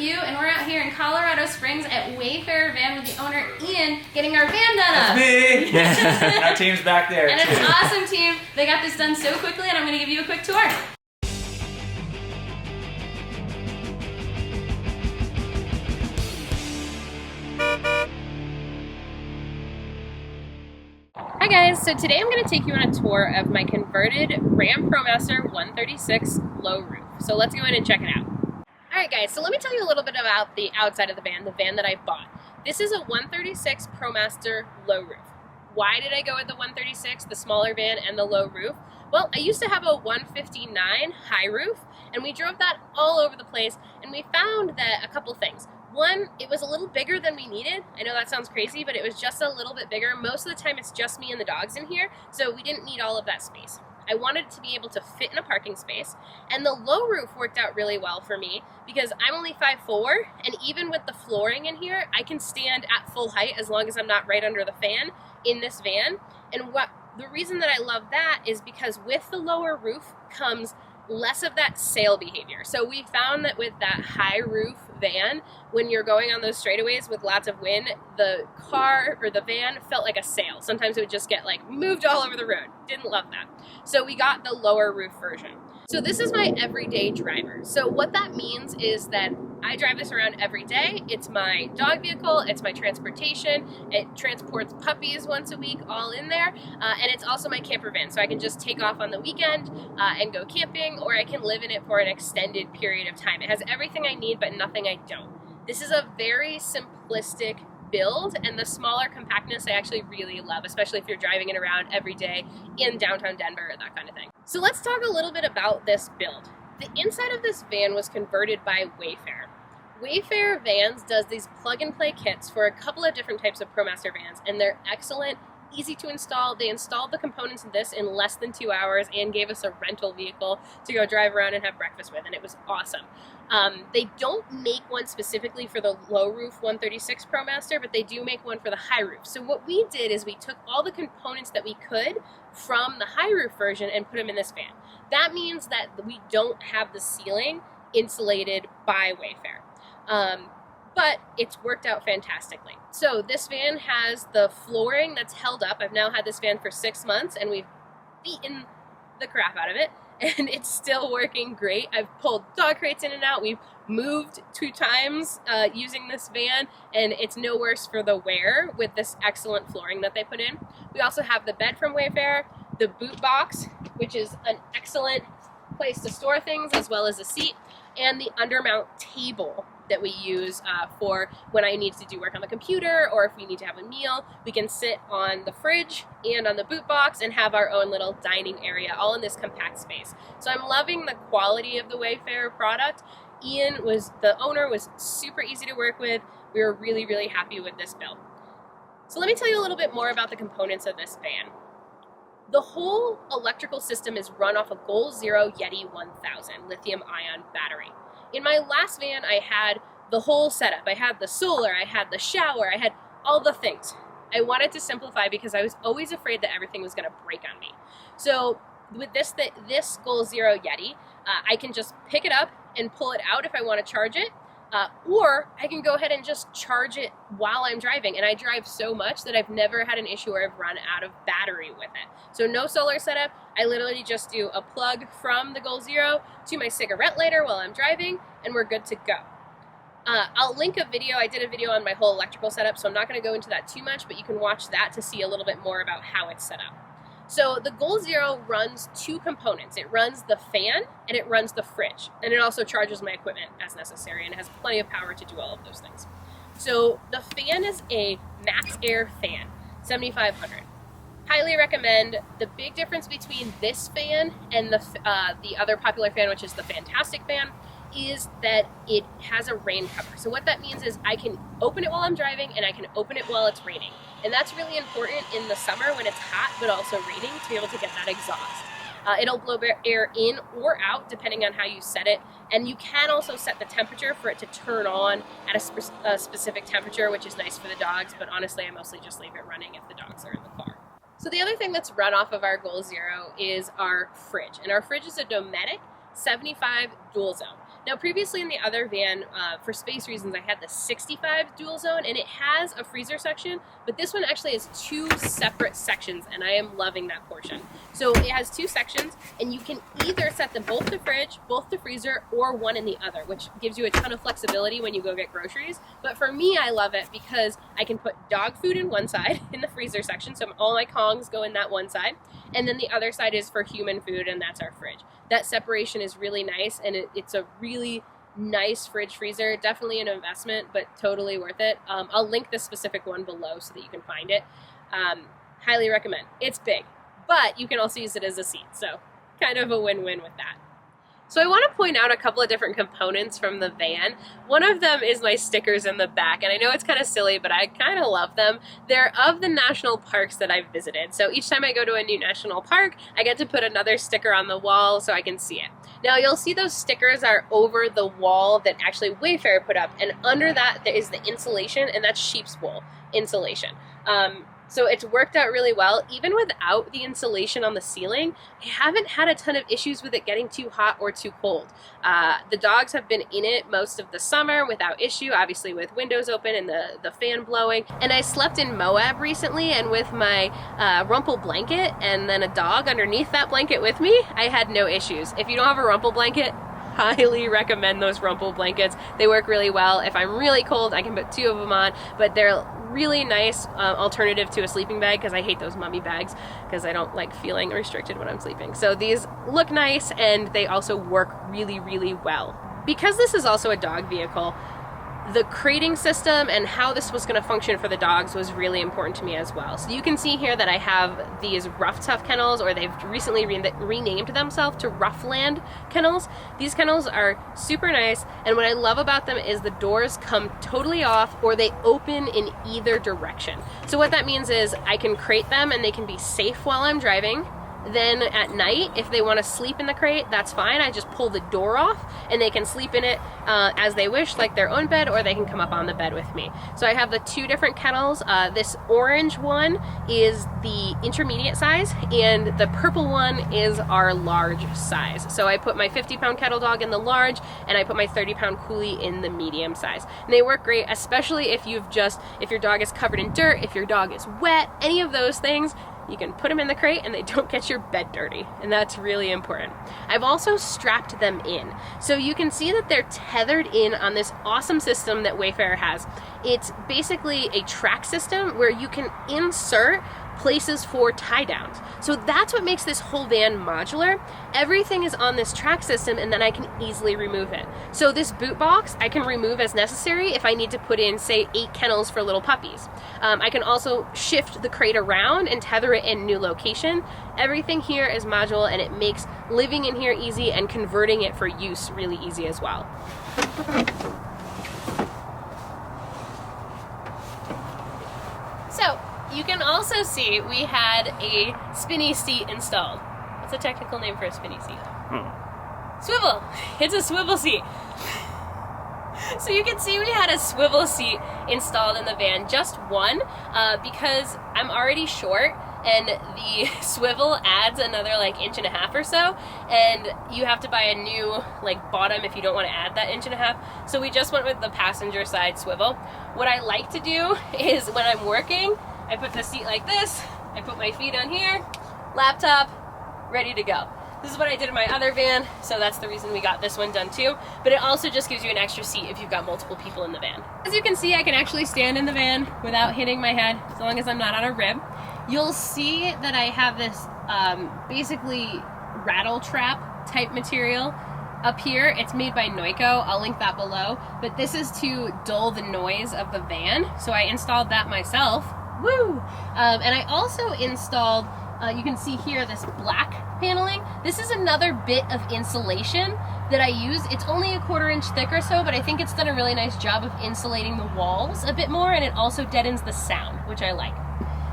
review, and we're out here in Colorado Springs at Wayfarer Van with the owner Ian getting our van done up. That's me! Our team's back there. And it's an awesome team. They got this done so quickly, and I'm going to give you a quick tour. Hi guys, so today I'm going to take you on a tour of my converted Ram Promaster 136 low roof. So let's go in and check it out. Alright guys, so let me tell you a little bit about the outside of the van that I bought. This is a 136 Promaster low roof. Why did I go with the 136, the smaller van, and the low roof? Well, I used to have a 159 high roof, and we drove that all over the place, and we found that a couple things. One, it was a little bigger than we needed. I know that sounds crazy, but it was just a little bit bigger. Most of the time it's just me and the dogs in here, so we didn't need all of that space. I wanted to be able to fit in a parking space, and the low roof worked out really well for me because I'm only 5'4", and even with the flooring in here, I can stand at full height as long as I'm not right under the fan in this van. And the reason that I love that is because with the lower roof comes less of that sail behavior. So we found that with that high roof van, when you're going on those straightaways with lots of wind, the car or the van felt like a sail. Sometimes it would just get like moved all over the road. Didn't love that. So we got the lower roof version. So this is my everyday driver. So what that means is that I drive this around every day. It's my dog vehicle, it's my transportation, it transports puppies once a week, all in there, and it's also my camper van. So I can just take off on the weekend and go camping, or I can live in it for an extended period of time. It has everything I need, but nothing I don't. This is a very simplistic build, and the smaller compactness I actually really love, especially if you're driving it around every day in downtown Denver, that kind of thing. So let's talk a little bit about this build. The inside of this van was converted by Wayfarer. Wayfarer Vans does these plug-and-play kits for a couple of different types of ProMaster vans, and they're excellent, easy to install. They installed the components of this in less than 2 hours and gave us a rental vehicle to go drive around and have breakfast with, and it was awesome. They don't make one specifically for the low roof 136 ProMaster, but they do make one for the high roof. So what we did is we took all the components that we could from the high roof version and put them in this van. That means that we don't have the ceiling insulated by Wayfarer. But it's worked out fantastically. So this van has the flooring that's held up. I've now had this van for 6 months, and we've beaten the crap out of it, and it's still working great. I've pulled dog crates in and out. We've moved 2 times using this van, and it's no worse for the wear with this excellent flooring that they put in. We also have the bed from Wayfarer, the boot box, which is an excellent place to store things, as well as a seat, and the undermount table that we use for when I need to do work on the computer, or if we need to have a meal. We can sit on the fridge and on the boot box and have our own little dining area, all in this compact space. So I'm loving the quality of the Wayfarer product. Ian, the owner, was super easy to work with. We were really, really happy with this build. So let me tell you a little bit more about the components of this van. The whole electrical system is run off a Goal Zero Yeti 1000 lithium-ion battery. In my last van, I had the whole setup. I had the solar, I had the shower, I had all the things. I wanted to simplify because I was always afraid that everything was going to break on me. So with this Goal Zero Yeti, I can just pick it up and pull it out if I want to charge it, or I can go ahead and just charge it while I'm driving. And I drive so much that I've never had an issue where I've run out of battery with it. So no solar setup. I literally just do a plug from the Goal Zero to my cigarette lighter while I'm driving, and we're good to go. I'll link a video. I did a video on my whole electrical setup, so I'm not going to go into that too much, but you can watch that to see a little bit more about how it's set up. So the Goal Zero runs 2 components. It runs the fan and it runs the fridge. And it also charges my equipment as necessary, and it has plenty of power to do all of those things. So the fan is a Max Air fan, 7500. Highly recommend. The big difference between this fan and the other popular fan, which is the Fantastic fan, is that it has a rain cover. So what that means is I can open it while I'm driving, and I can open it while it's raining. And that's really important in the summer when it's hot but also raining, to be able to get that exhaust. It'll blow air in or out depending on how you set it, and you can also set the temperature for it to turn on at a specific temperature, which is nice for the dogs, but honestly I mostly just leave it running if the dogs are in the car. So the other thing that's run off of our Goal Zero is our fridge, and our fridge is a Dometic 75 dual zone. Now, previously in the other van, for space reasons, I had the 65 dual zone, and it has a freezer section, but this one actually has 2 separate sections, and I am loving that portion. So it has 2 sections, and you can either set them both to fridge, both to freezer, or one in the other, which gives you a ton of flexibility when you go get groceries. But for me, I love it because I can put dog food in one side in the freezer section, so all my Kongs go in that one side, and then the other side is for human food, and that's our fridge. That separation is really nice, and it's a really nice fridge freezer. Definitely an investment, but totally worth it. I'll link the specific one below so that you can find it. Highly recommend. It's big, but you can also use it as a seat, so kind of a win-win with that. So I want to point out a couple of different components from the van. One of them is my stickers in the back, and I know it's kind of silly, but I kind of love them. They're of the national parks that I've visited. So each time I go to a new national park, I get to put another sticker on the wall so I can see it. Now you'll see those stickers are over the wall that actually Wayfarer put up, and under that there is the insulation, and that's sheep's wool insulation. So it's worked out really well. Even without the insulation on the ceiling, I haven't had a ton of issues with it getting too hot or too cold. The dogs have been in it most of the summer without issue, obviously with windows open and the fan blowing. And I slept in Moab recently, and with my Rumple blanket and then a dog underneath that blanket with me, I had no issues. If you don't have a Rumple blanket, highly recommend those Rumple blankets. They work really well. If I'm really cold, I can put 2 of them on, but they're really nice alternative to a sleeping bag because I hate those mummy bags because I don't like feeling restricted when I'm sleeping. So these look nice, and they also work really, really well. Because this is also a dog vehicle, the crating system and how this was going to function for the dogs was really important to me as well. So you can see here that I have these Rough Tough kennels, or they've recently renamed themselves to Roughland kennels. These kennels are super nice, and what I love about them is the doors come totally off, or they open in either direction. So what that means is I can crate them and they can be safe while I'm driving. Then at night, if they want to sleep in the crate, that's fine. I just pull the door off and they can sleep in it as they wish, like their own bed, or they can come up on the bed with me. So I have the 2 different kennels. This orange one is the intermediate size, and the purple one is our large size. So I put my 50-pound kettle dog in the large, and I put my 30-pound coolie in the medium size. And they work great, especially if your dog is covered in dirt, if your dog is wet, any of those things. You can put them in the crate and they don't get your bed dirty, and that's really important. I've also strapped them in. So you can see that they're tethered in on this awesome system that Wayfarer has. It's basically a track system where you can insert places for tie downs. So that's what makes this whole van modular. Everything is on this track system, and then I can easily remove it. So this boot box I can remove as necessary if I need to put in, say, 8 kennels for little puppies. I can also shift the crate around and tether it in a new location. Everything here is modular, and it makes living in here easy and converting it for use really easy as well. So you can also see we had a spinny seat installed. What's the technical name for a spinny seat? Swivel! It's a swivel seat. So you can see we had a swivel seat installed in the van, just one, because I'm already short, and the swivel adds another like 1.5 inches or so, and you have to buy a new like bottom if you don't want to add that 1.5 inches. So we just went with the passenger side swivel. What I like to do is when I'm working, I put the seat like this, I put my feet on here, laptop, ready to go. This is what I did in my other van, so that's the reason we got this one done too. But it also just gives you an extra seat if you've got multiple people in the van. As you can see, I can actually stand in the van without hitting my head, as long as I'm not on a rib. You'll see that I have this basically rattle trap type material up here. It's made by Noiko. I'll link that below. But this is to dull the noise of the van, so I installed that myself. Woo! And I also installed, you can see here, this black paneling. This is another bit of insulation that I use. It's only a 1/4 inch thick or so, but I think it's done a really nice job of insulating the walls a bit more, and it also deadens the sound, which I like.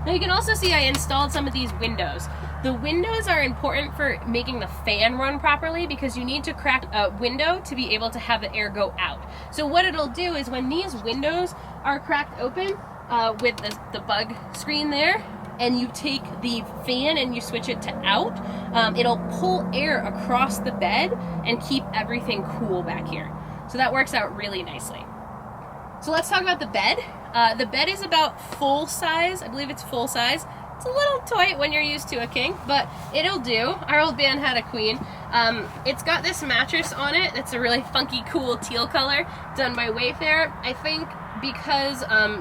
Now you can also see I installed some of these windows. The windows are important for making the fan run properly because you need to crack a window to be able to have the air go out. So what it'll do is when these windows are cracked open with the bug screen there, and you take the fan and you switch it to out, it'll pull air across the bed and keep everything cool back here. So that works out really nicely. So let's talk about the bed. The bed is about full size. I believe it's full size. It's a little tight when you're used to a king, but it'll do. Our old band had a queen. It's got this mattress on it. It's a really funky, cool teal color done by Wayfarer. I think because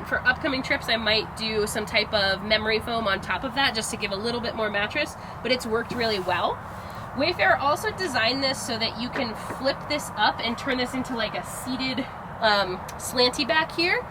for upcoming trips I might do some type of memory foam on top of that just to give a little bit more mattress, but it's worked really well. Wayfarer also designed this so that you can flip this up and turn this into like a seated slanty back here.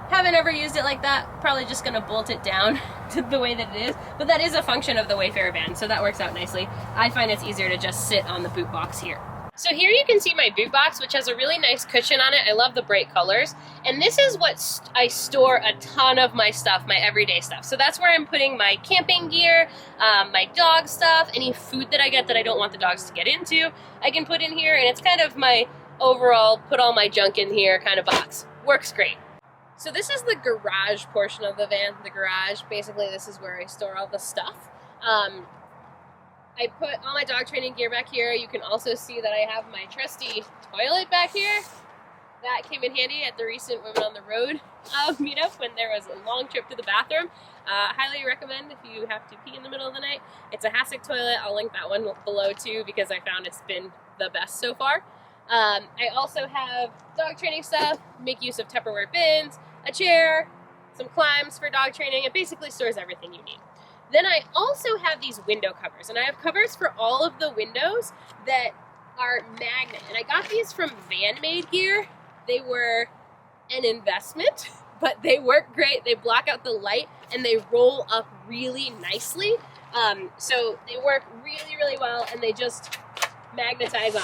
Haven't ever used it like that. Probably just gonna bolt it down to the way that it is, but that is a function of the Wayfarer van, so that works out nicely. I find it's easier to just sit on the boot box here. So here you can see my boot box, which has a really nice cushion on it. I love the bright colors. And this is what I store a ton of my stuff, my everyday stuff. So that's where I'm putting my camping gear, my dog stuff, any food that I get that I don't want the dogs to get into, I can put in here, and it's kind of my overall put all my junk in here kind of box. Works great. So this is the garage portion of the van. The garage, basically this is where I store all the stuff. I put all my dog training gear back here. You can also see that I have my trusty toilet back here. That came in handy at the recent Women on the Road meetup when there was a long trip to the bathroom. Highly recommend if you have to pee in the middle of the night. It's a hassock toilet. I'll link that one below too because I found it's been the best so far. I also have dog training stuff, make use of Tupperware bins, a chair, some climbs for dog training. It basically stores everything you need. Then I also have these window covers, and I have covers for all of the windows that are magnet. And I got these from Van Made Gear. They were an investment, but they work great. They block out the light and they roll up really nicely. So they work really, really well, and they just magnetize on.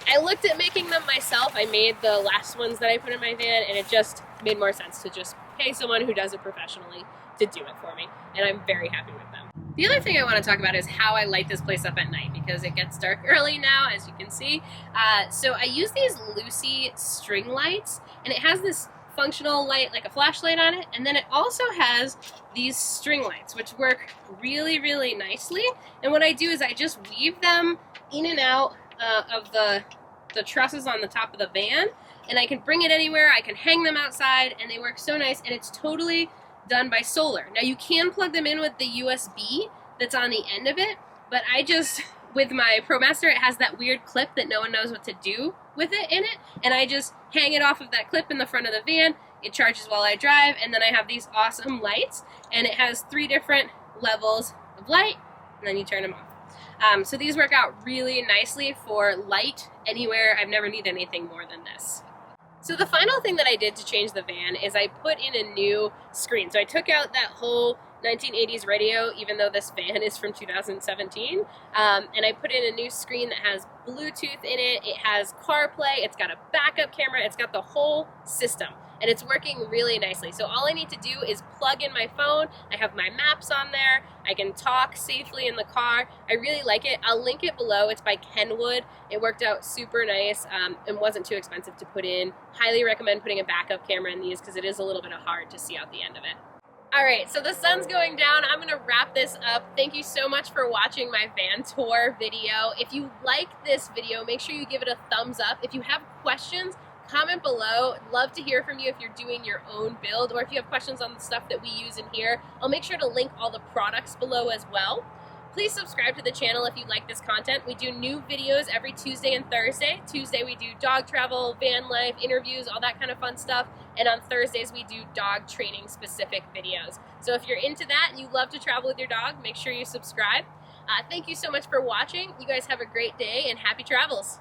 I looked at making them myself. I made the last ones that I put in my van, and it just made more sense to just pay someone who does it professionally to do it for me, and I'm very happy with them. The other thing I want to talk about is how I light this place up at night, because it gets dark early now, as you can see. So I use these Lucy string lights, and it has this functional light, like a flashlight on it, and then it also has these string lights, which work really, really nicely. And what I do is I just weave them in and out of the trusses on the top of the van, and I can bring it anywhere. I can hang them outside, and they work so nice, and it's totally done by solar. Now you can plug them in with the USB that's on the end of it, but I just, with my Promaster, it has that weird clip that no one knows what to do with it in it, and I just hang it off of that clip in the front of the van. It charges while I drive, and then I have these awesome lights, and it has 3 different levels of light, and then you turn them off. So these work out really nicely for light anywhere. I've never needed anything more than this. So the final thing that I did to change the van is I put in a new screen. So I took out that whole 1980s radio, even though this van is from 2017, and I put in a new screen that has Bluetooth in it. It has CarPlay, it's got a backup camera, it's got the whole system, and it's working really nicely. So all I need to do is plug in my phone. I have my maps on there. I can talk safely in the car. I really like it. I'll link it below. It's by Kenwood. It worked out super nice and wasn't too expensive to put in. Highly recommend putting a backup camera in these because it is a little bit hard to see out the end of it. All right, so the sun's going down. I'm gonna wrap this up. Thank you so much for watching my van tour video. If you like this video, make sure you give it a thumbs up. If you have questions, comment below. Love to hear from you if you're doing your own build, or if you have questions on the stuff that we use in here. I'll make sure to link all the products below as well. Please subscribe to the channel if you like this content. We do new videos every Tuesday and Thursday. Tuesday we do dog travel, van life, interviews, all that kind of fun stuff. And on Thursdays we do dog training specific videos. So if you're into that and you love to travel with your dog, make sure you subscribe. Thank you so much for watching. You guys have a great day and happy travels.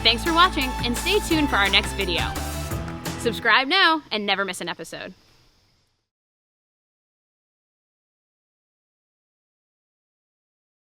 Thanks for watching, and stay tuned for our next video. Subscribe now and never miss an episode.